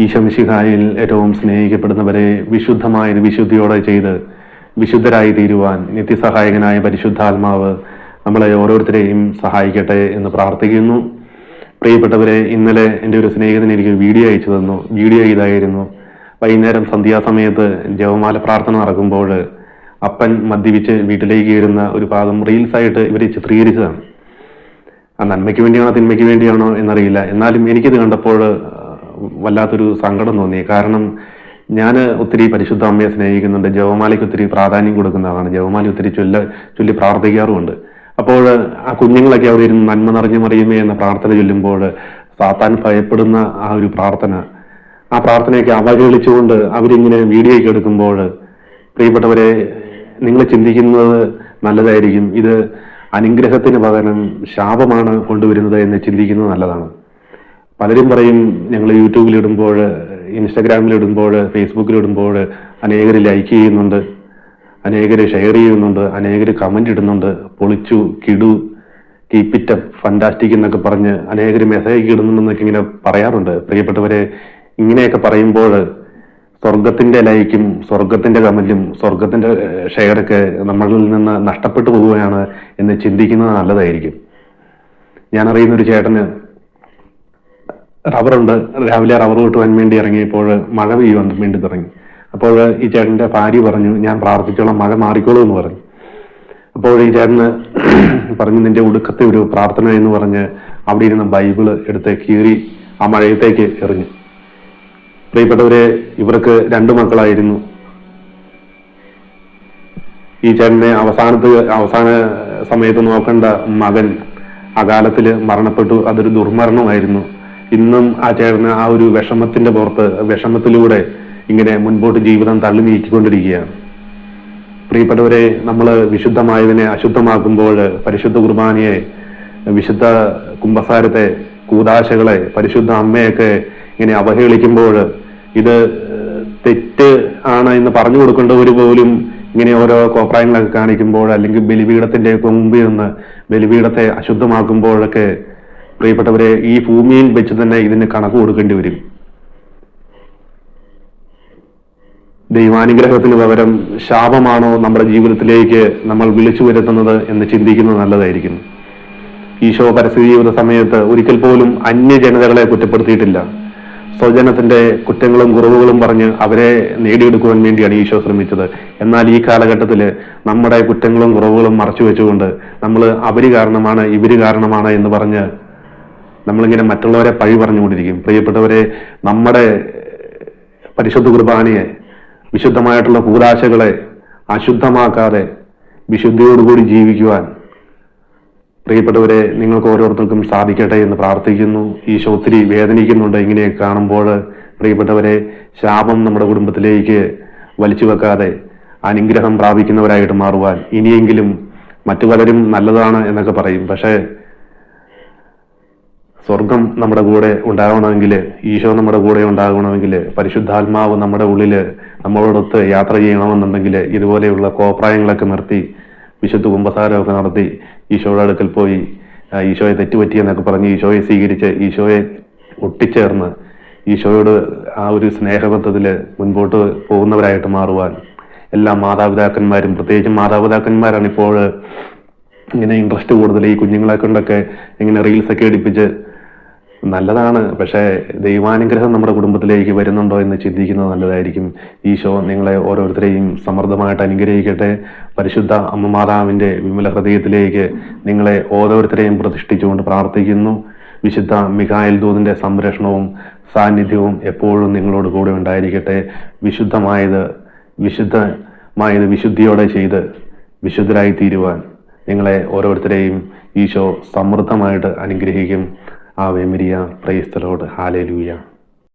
ഈശോമിശിഹായിൽ ഏറ്റവും സ്നേഹിക്കപ്പെടുന്നവരെ വിശുദ്ധമായ വിശുദ്ധിയോടെ ചെയ്ത് വിശുദ്ധരായി തീരുവാൻ നിത്യസഹായകനായ പരിശുദ്ധാത്മാവ് നമ്മളെ ഓരോരുത്തരെയും സഹായിക്കട്ടെ എന്ന് പ്രാർത്ഥിക്കുന്നു. പ്രിയപ്പെട്ടവരെ, ഇന്നലെ എൻ്റെ ഒരു സ്നേഹിതൻ എനിക്ക് വീഡിയോ അയച്ചു തന്നു. വീഡിയോ ഇതായിരുന്നു: വൈകുന്നേരം സന്ധ്യാസമയത്ത് ജപമാല പ്രാർത്ഥന നടക്കുമ്പോൾ അപ്പൻ മദ്യപിച്ച് വീട്ടിലേക്ക് കയറുന്ന ഒരു ഭാഗം റീൽസായിട്ട് ഇവർ ചിത്രീകരിച്ചതാണ്. ആ നന്മയ്ക്ക് വേണ്ടിയാണോ തിന്മയ്ക്ക് വേണ്ടിയാണോ എന്നറിയില്ല. എന്നാലും എനിക്കിത് കണ്ടപ്പോൾ വല്ലാത്തൊരു സങ്കടം തോന്നി. കാരണം ഞാൻ ഒത്തിരി പരിശുദ്ധ അമ്മയെ സ്നേഹിക്കുന്നുണ്ട്, ജപമാലയ്ക്ക് ഒത്തിരി പ്രാധാന്യം കൊടുക്കുന്നതാണ്, ജപമാല ഒത്തിരി ചൊല്ലി പ്രാർത്ഥിക്കാറുമുണ്ട്. അപ്പോൾ ആ കുഞ്ഞുങ്ങളൊക്കെ അവിടെ ഇരുന്ന് നന്മ നിറഞ്ഞു മറിയുമേ എന്ന പ്രാർത്ഥന ചൊല്ലുമ്പോൾ സാത്താൻ ഭയപ്പെടുന്ന ആ ഒരു പ്രാർത്ഥന, ആ പ്രാർത്ഥനയൊക്കെ അവഹേളിച്ചുകൊണ്ട് അവരിങ്ങനെ വീഡിയോയ്ക്ക് എടുക്കുമ്പോൾ, പ്രിയപ്പെട്ടവരെ, നിങ്ങൾ ചിന്തിക്കുന്നത് നല്ലതായിരിക്കും. ഇത് അനുഗ്രഹത്തിന് പകരം ശാപമാണ് കൊണ്ടുവരുന്നത് എന്ന് ചിന്തിക്കുന്നത് നല്ലതാണ്. പലരും പറയും, ഞങ്ങൾ യൂട്യൂബിലിടുമ്പോൾ, ഇൻസ്റ്റഗ്രാമിലിടുമ്പോൾ, ഫേസ്ബുക്കിലിടുമ്പോൾ അനേകർ ലൈക്ക് ചെയ്യുന്നുണ്ട്, അനേകർ ഷെയർ ചെയ്യുന്നുണ്ട്, അനേകർ കമന്റ് ഇടുന്നുണ്ട്, പൊളിച്ചു, കിടു, കീപ് ഇറ്റ് അപ്പ്, ഫന്റാസ്റ്റിക് എന്നൊക്കെ പറഞ്ഞ് അനേകർ മെസ്സേജ് ഇടുന്നുണ്ടെന്നൊക്കെ ഇങ്ങനെ പറയാറുണ്ട്. പ്രിയപ്പെട്ടവരെ, ഇങ്ങനെയൊക്കെ പറയുമ്പോൾ സ്വർഗത്തിന്റെ ലൈക്കും സ്വർഗത്തിന്റെ കമന്റും സ്വർഗത്തിന്റെ ഷെയറൊക്കെ നമ്മളിൽ നിന്ന് നഷ്ടപ്പെട്ടു പോവുകയാണ് എന്ന് ചിന്തിക്കുന്നത് നല്ലതായിരിക്കും. ഞാൻ അറിയുന്ന ഒരു ചേട്ടന് റബ്ബറുണ്ട്. രാവിലെ റബ്ബർ വെട്ടുവാൻ വേണ്ടി ഇറങ്ങിയപ്പോൾ മഴ പെയ്യുവാൻ വേണ്ടി തുടങ്ങി. അപ്പോൾ ഈ ചേട്ടന്റെ ഭാര്യ പറഞ്ഞു, ഞാൻ പ്രാർത്ഥിച്ചോളാം, മഴ മാറിക്കോളൂ എന്ന് പറഞ്ഞു. അപ്പോൾ ഈ ചേട്ടന് പറഞ്ഞു, നിന്റെ ഒടുക്കത്തെ ഒരു പ്രാർത്ഥന എന്ന് പറഞ്ഞ് അവിടെ ഇരുന്ന് ബൈബിള് എടുത്ത് കീറി ആ മഴയത്തേക്ക് എറിഞ്ഞു. പ്രിയപ്പെട്ടവരെ, ഇവർക്ക് 2 മക്കളായിരുന്നു. ഈ ചേട്ടനെ അവസാന സമയത്ത് നോക്കേണ്ട മകൻ അകാലത്തില് മരണപ്പെട്ടു. അതൊരു ദുർമരണമായിരുന്നു. ഇന്നും ആ ചേട്ടന് ആ ഒരു വിഷമത്തിന്റെ പുറത്ത്, വിഷമത്തിലൂടെ ഇങ്ങനെ മുൻപോട്ട് ജീവിതം തള്ളി നീക്കിക്കൊണ്ടിരിക്കുകയാണ്. പ്രിയപ്പെട്ടവരെ, നമ്മൾ വിശുദ്ധമായതിനെ അശുദ്ധമാക്കുമ്പോൾ, പരിശുദ്ധ കുർബാനയെ, വിശുദ്ധ കുമ്പസാരത്തെ, കൂദാശകളെ, പരിശുദ്ധ അമ്മയൊക്കെ ഇങ്ങനെ അവഹേളിക്കുമ്പോൾ, ഇത് തെറ്റ് ആണ് എന്ന് പറഞ്ഞു കൊടുക്കേണ്ടവർ പോലും ഇങ്ങനെ ഓരോ കോപ്രായങ്ങളൊക്കെ കാണിക്കുമ്പോൾ, അല്ലെങ്കിൽ ബലിപീഠത്തിന്റെ മുമ്പിൽ നിന്ന് ബലിപീഠത്തെ അശുദ്ധമാക്കുമ്പോഴൊക്കെ, പ്രിയപ്പെട്ടവരെ, ഈ ഭൂമിയിൽ വെച്ച് തന്നെ ഇതിന് കണക്ക് കൊടുക്കേണ്ടി വരും. ദൈവാനുഗ്രഹത്തിന് പകരം ശാപമാണോ നമ്മുടെ ജീവിതത്തിലേക്ക് നമ്മൾ വിളിച്ചു വരുത്തുന്നത് എന്ന് ചിന്തിക്കുന്നത് നല്ലതായിരിക്കും. ഈശോ പരസ്യ ജീവിത സമയത്ത് ഒരിക്കൽ പോലും അന്യജനതകളെ കുറ്റപ്പെടുത്തിയിട്ടില്ല. സ്വജനത്തിന്റെ കുറ്റങ്ങളും കുറവുകളും പറഞ്ഞ് അവരെ നേടിയെടുക്കുവാൻ വേണ്ടിയാണ് ഈശോ ശ്രമിച്ചത്. എന്നാൽ ഈ കാലഘട്ടത്തിൽ നമ്മുടെ കുറ്റങ്ങളും കുറവുകളും മറച്ചു വെച്ചുകൊണ്ട് നമ്മൾ അവര് കാരണമാണ്, ഇവര് കാരണമാണ് എന്ന് പറഞ്ഞ് നമ്മളിങ്ങനെ മറ്റുള്ളവരെ പഴി പറഞ്ഞുകൊണ്ടിരിക്കും. പ്രിയപ്പെട്ടവരെ, നമ്മുടെ പരിശുദ്ധ കുർബാനയെ, വിശുദ്ധമായിട്ടുള്ള കൂദാശകളെ അശുദ്ധമാക്കാതെ വിശുദ്ധിയോടുകൂടി ജീവിക്കുവാൻ പ്രിയപ്പെട്ടവരെ നിങ്ങൾക്ക് ഓരോരുത്തർക്കും സാധിക്കട്ടെ എന്ന് പ്രാർത്ഥിക്കുന്നു. ഈശോ ഒത്തിരി വേദനിക്കുന്നുണ്ട് ഇങ്ങനെയൊക്കെ കാണുമ്പോൾ. പ്രിയപ്പെട്ടവരെ, ശാപം നമ്മുടെ കുടുംബത്തിലേക്ക് വലിച്ചു വെക്കാതെ അനുഗ്രഹം പ്രാപിക്കുന്നവരായിട്ട് മാറുവാൻ ഇനിയെങ്കിലും, മറ്റു പലരും നല്ലതാണ് എന്നൊക്കെ പറയും, പക്ഷേ സ്വർഗം നമ്മുടെ കൂടെ ഉണ്ടാകണമെങ്കിൽ, ഈശോ നമ്മുടെ കൂടെ ഉണ്ടാകണമെങ്കിൽ, പരിശുദ്ധാത്മാവ് നമ്മുടെ ഉള്ളില് നമ്മളോടൊത്ത് യാത്ര ചെയ്യണമെന്നുണ്ടെങ്കിൽ ഇതുപോലെയുള്ള കോപ്രായങ്ങളൊക്കെ നിർത്തി, വിശുദ്ധ കുമ്പസാരമൊക്കെ നടത്തി, ഈശോയുടെ അടുക്കൽ പോയി ഈശോയെ തെറ്റുപറ്റിയെന്നൊക്കെ പറഞ്ഞ് ഈശോയെ സ്വീകരിച്ച് ഈശോയെ ഒട്ടിച്ചേർന്ന് ഈശോയോട് ആ ഒരു സ്നേഹബന്ധത്തില് മുൻപോട്ട് പോകുന്നവരായിട്ട് മാറുവാൻ എല്ലാ മാതാപിതാക്കന്മാരും, പ്രത്യേകിച്ചും മാതാപിതാക്കന്മാരാണ് ഇപ്പോൾ ഇങ്ങനെ ഇൻട്രസ്റ്റ് കൂടുതൽ. ഈ കുഞ്ഞുങ്ങളെ കൊണ്ടൊക്കെ ഇങ്ങനെ റീൽസൊക്കെ എടുപ്പിച്ച്, നല്ലതാണ്, പക്ഷേ ദൈവാനുഗ്രഹം നമ്മുടെ കുടുംബത്തിലേക്ക് വരുന്നുണ്ടോ എന്ന് ചിന്തിക്കുന്നത് നല്ലതായിരിക്കും. ഈശോ നിങ്ങളെ ഓരോരുത്തരെയും സമൃദ്ധമായിട്ട് അനുഗ്രഹിക്കട്ടെ. പരിശുദ്ധ അമ്മ മാതാവിന്റെ വിമല ഹൃദയത്തിലേക്ക് നിങ്ങളെ ഓരോരുത്തരെയും പ്രതിഷ്ഠിച്ചുകൊണ്ട് പ്രാർത്ഥിക്കുന്നു. വിശുദ്ധ മിഖായേൽ ദൂതന്റെ സംരക്ഷണവും സാന്നിധ്യവും എപ്പോഴും നിങ്ങളോട് കൂടെ ഉണ്ടായിരിക്കട്ടെ. വിശുദ്ധമായത് വിശുദ്ധിയോടെ ചെയ്ത് വിശുദ്ധരായി തീരുവാൻ നിങ്ങളെ ഓരോരുത്തരെയും ഈശോ സമൃദ്ധമായിട്ട് അനുഗ്രഹിക്കും. ആവേ മരിയ, പ്രൈസ് ദി ലോർഡ്, ഹല്ലേലൂയ.